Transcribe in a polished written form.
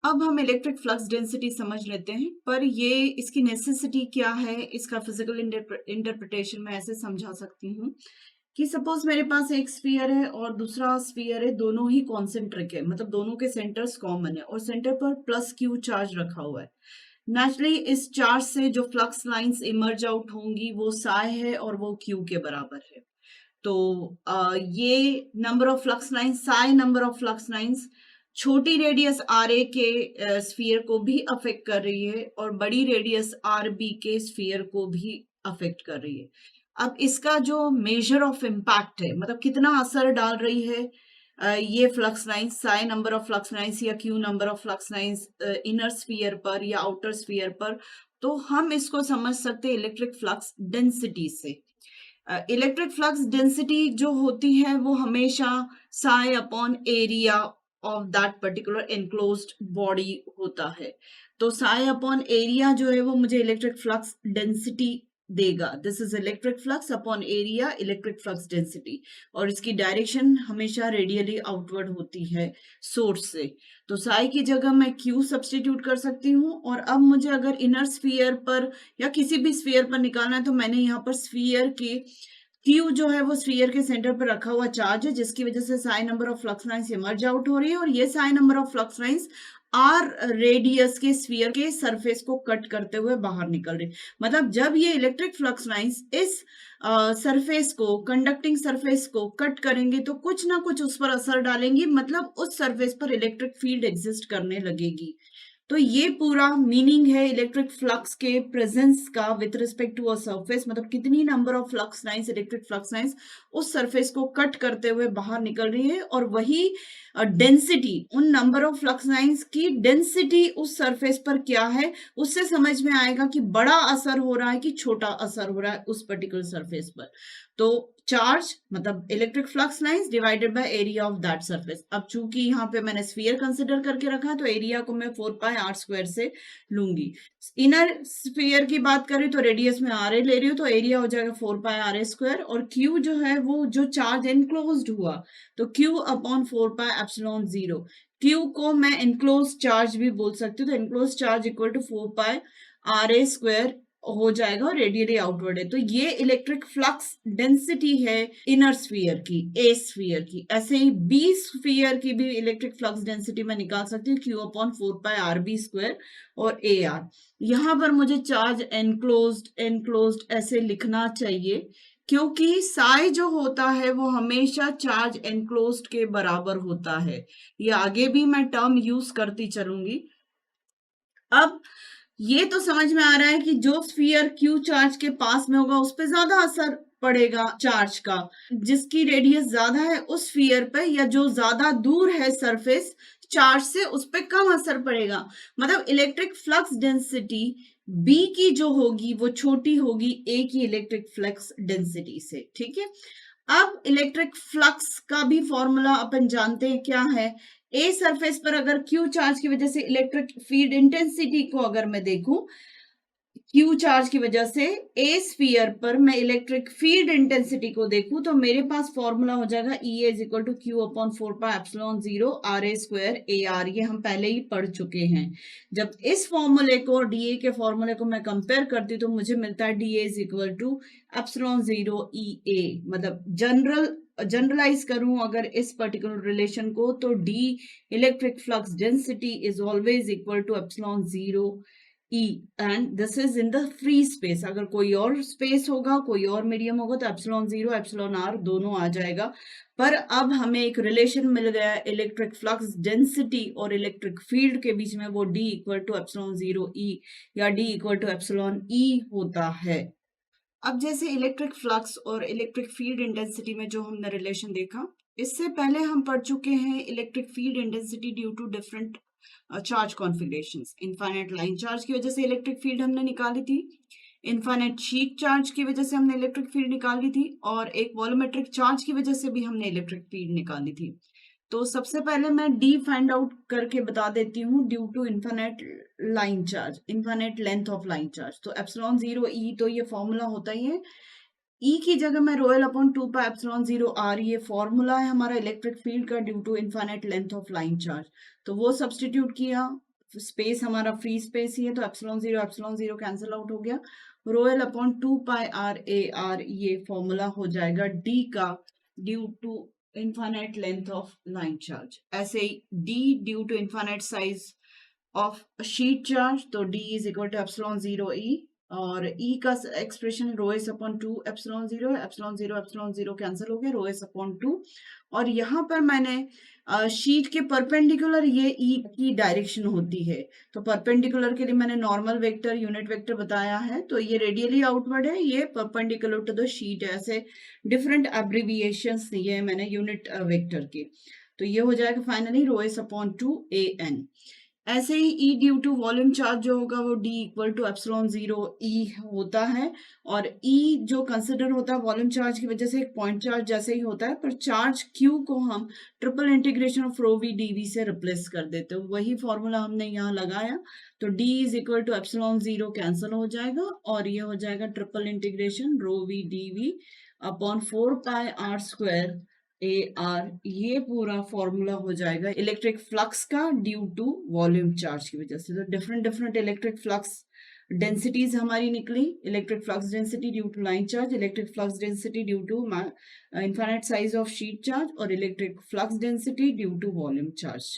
अब हम electric flux density समझ लेते हैं, पर ये इसकी नेसेसिटी क्या है, इसका फिजिकल इंटरप्रिटेशन मैं ऐसे समझा सकती हूँ कि सपोज मेरे पास एक स्फीयर है और दूसरा स्फीयर है, दोनों ही कॉन्सेंट्रिक है, मतलब दोनों के सेंटर्स कॉमन है और सेंटर पर प्लस क्यू चार्ज रखा हुआ है। नेचुरली इस चार्ज से जो फ्लक्स लाइंस इमर्ज आउट होंगी वो साई है और वो क्यू के बराबर है। तो ये number of flux lines, psi number of flux lines छोटी रेडियस आर ए के स्फीयर को भी अफेक्ट कर रही है और बड़ी रेडियस आर बी के स्फीयर को भी अफेक्ट कर रही है। अब इसका जो मेजर ऑफ इम्पैक्ट है, मतलब कितना असर डाल रही है ये flux lines, psi number of flux lines या Q number of flux lines inner sphere पर या आउटर स्फीयर पर, तो हम इसको समझ सकते हैं इलेक्ट्रिक फ्लक्स डेंसिटी से। इलेक्ट्रिक फ्लक्स डेंसिटी जो होती है वो हमेशा psi upon area of that particular enclosed body होता है। तो साई अपॉन एरिया जो है वो मुझे इलेक्ट्रिक फ्लक्स डेंसिटी देगा। This is electric flux upon area, electric flux density, और इसकी डायरेक्शन हमेशा रेडियली आउटवर्ड होती है सोर्स से। तो साई की जगह मैं क्यू सब्सटीट्यूट कर सकती हूँ, और अब मुझे अगर इनर स्फीयर पर या किसी भी स्फीयर पर निकालना है तो मैंने यहाँ पर स्फीयर के क्यू जो है वो स्फीयर के सेंटर पर रखा हुआ चार्ज है, जिसकी वजह से psi number of flux lines emerge out हो रही है, और ये psi number of flux lines are radius के स्फीयर के सरफेस को कट करते हुए बाहर निकल रही। मतलब जब ये इलेक्ट्रिक फ्लक्स लाइंस इस सरफेस को, कंडक्टिंग सरफेस को कट करेंगे तो कुछ ना कुछ उस पर असर डालेंगी, मतलब उस सरफेस पर इलेक्ट्रिक फील्ड एग्जिस्ट करने लगेगी। तो ये पूरा मीनिंग है इलेक्ट्रिक फ्लक्स के प्रेजेंस का with respect to a surface, मतलब कितनी number of flux lines, electric flux lines उस सरफेस को कट करते हुए बाहर निकल रही है, और वही डेंसिटी, उन नंबर ऑफ फ्लक्स लाइंस की डेंसिटी उस सरफेस पर क्या है, उससे समझ में आएगा कि बड़ा असर हो रहा है कि छोटा असर हो रहा है उस पर्टिकुलर सरफेस पर। तो चार्ज मतलब electric flux lines divided by area of that surface. अब चूंकि यहाँ पे मैंने स्फीयर कंसिडर करके रखा है तो एरिया को मैं 4 पाई आर स्क्वायर से लूंगी। इनर स्फीयर की बात करें तो रेडियस में आर ए ले रही हूँ, तो एरिया हो जाएगा 4 पाई आर ए स्क्वायर, और क्यू जो है वो जो चार्ज एनक्लोज्ड हुआ, तो Q upon 4 pi epsilon 0। Q को मैं एनक्लोज चार्ज भी बोल सकती हूँ, तो enclose charge equal to 4 pi r a square हो जाएगा, और रेडियली आउटवर्ड है। तो ये इलेक्ट्रिक फ्लक्स डेंसिटी है इनर स्फीयर की, ए स्फीयर की। ऐसे ही बी स्फीयर की भी इलेक्ट्रिक फ्लक्स डेंसिटी मैं निकाल सकती हूँ, Q upon 4 pi R B square और ए आर। यहां पर मुझे चार्ज एनक्लोज्ड ऐसे लिखना चाहिए, क्योंकि साई जो होता है वो हमेशा चार्ज एनक्लोज्ड के बराबर होता है। ये आगे भी मैं टर्म यूज करती चलूंगी। अब ये तो समझ में आ रहा है कि जो स्फीयर क्यू चार्ज के पास में होगा उस पर ज्यादा असर पड़ेगा चार्ज का, जिसकी रेडियस ज्यादा है उस स्फीयर पे, या जो ज्यादा दूर है सरफेस चार्ज से उस पर कम असर पड़ेगा। मतलब इलेक्ट्रिक फ्लक्स डेंसिटी बी की जो होगी वो छोटी होगी ए की इलेक्ट्रिक फ्लक्स डेंसिटी से। ठीक है, अब इलेक्ट्रिक फ्लक्स का भी फॉर्मूला अपन जानते हैं क्या है। ए सरफेस पर अगर क्यू चार्ज की वजह से इलेक्ट्रिक फील्ड इंटेंसिटी को अगर मैं देखूं, क्यू चार्ज की वजह से ए स्फीयर पर मैं इलेक्ट्रिक फील्ड इंटेंसिटी को देखूं, तो मेरे पास फॉर्मूला हो जाएगा E is equal to Q upon 4 pi epsilon 0 r a square a r. ये हम पहले ही पढ़ चुके हैं। जब इस फॉर्मूले को और डी ए के फॉर्मूले को मैं कंपेयर करती हूँ तो मुझे मिलता है D A is equal to epsilon 0 E A. मतलब जनरलाइज करूं अगर इस पर्टिकुलर रिलेशन को, तो D electric flux density is always equal to epsilon 0 E, and this is in the free space. अगर कोई और स्पेस होगा, कोई और मीडियम होगा, तो एप्सिलॉन 0 एप्सिलॉन आर दोनों आ जाएगा। पर अब हमें एक रिलेशन मिल गया है इलेक्ट्रिक फ्लक्स डेंसिटी और इलेक्ट्रिक फील्ड के बीच में, वो D equal to epsilon 0 E या D equal to epsilon E होता है। अब जैसे इलेक्ट्रिक फ्लक्स और इलेक्ट्रिक फील्ड इंटेंसिटी में जो हमने रिलेशन देखा, इससे पहले हम पढ़ चुके हैं electric field intensity due to different charge configurations. Infinite line charge की वजह से इलेक्ट्रिक फील्ड हमने निकाली थी, इनफाइनाइट शीट चार्ज की वजह से हमने इलेक्ट्रिक फील्ड निकाली थी, और एक वॉल्यूमेट्रिक चार्ज की वजह से भी हमने इलेक्ट्रिक फील्ड निकाली थी। तो सबसे पहले मैं डी फाइंड आउट करके बता देती हूँ, due to infinite line charge, infinite length of line charge. तो एप्सिलॉन 0 ई, तो ये फॉर्मूला होता ही है। ई की जगह मैं rho l upon 2 pi epsilon 0 r, ये फॉर्मूला है हमारा इलेक्ट्रिक फील्ड का due to infinite length of line charge. तो वो सब्सटीट्यूट किया, स्पेस हमारा फ्री स्पेस ही है, तो एप्सिलॉन जीरो कैंसिल आउट हो गया। रो एल अपॉन 2 πr/ar ये फॉर्मूला हो जाएगा डी का, due to infinite length of line charge. ऐसे ही D due to infinite size of sheet charge, तो D is equal to epsilon zero E, और E का expression rho S upon 2 epsilon zero cancel हो गया, rho S upon 2। और यहाँ पर मैंने शीट के परपेंडिकुलर ये E की डायरेक्शन होती है, तो परपेंडिकुलर के लिए मैंने नॉर्मल वेक्टर यूनिट वेक्टर बताया है, तो ये रेडियली आउटवर्ड है, ये परपेंडिकुलर टू द शीट है। ऐसे डिफरेंट एब्रिविएशंस दिए हैं मैंने यूनिट वेक्टर के। तो ये हो जाएगा finally rho S upon 2 an। ऐसे ही E due to volume charge जो होगा वो D equal to epsilon zero E होता है, और E जो कंसिडर होता है वॉल्यूम चार्ज की वजह से एक पॉइंट चार्ज जैसे ही होता है, पर चार्ज Q को हम triple integration of rho v d v से रिप्लेस कर देते हैं। वही फॉर्मूला हमने यहाँ लगाया, तो D is equal to epsilon zero cancel हो जाएगा, और ये हो जाएगा triple integration rho v d v upon 4 πr² AR, ये पूरा फॉर्मूला हो जाएगा इलेक्ट्रिक फ्लक्स का ड्यू टू वॉल्यूम चार्ज की वजह से। तो different different electric flux densities हमारी निकली, electric flux density due to line charge, electric flux density due to infinite size of sheet charge, और electric flux density due to volume charge.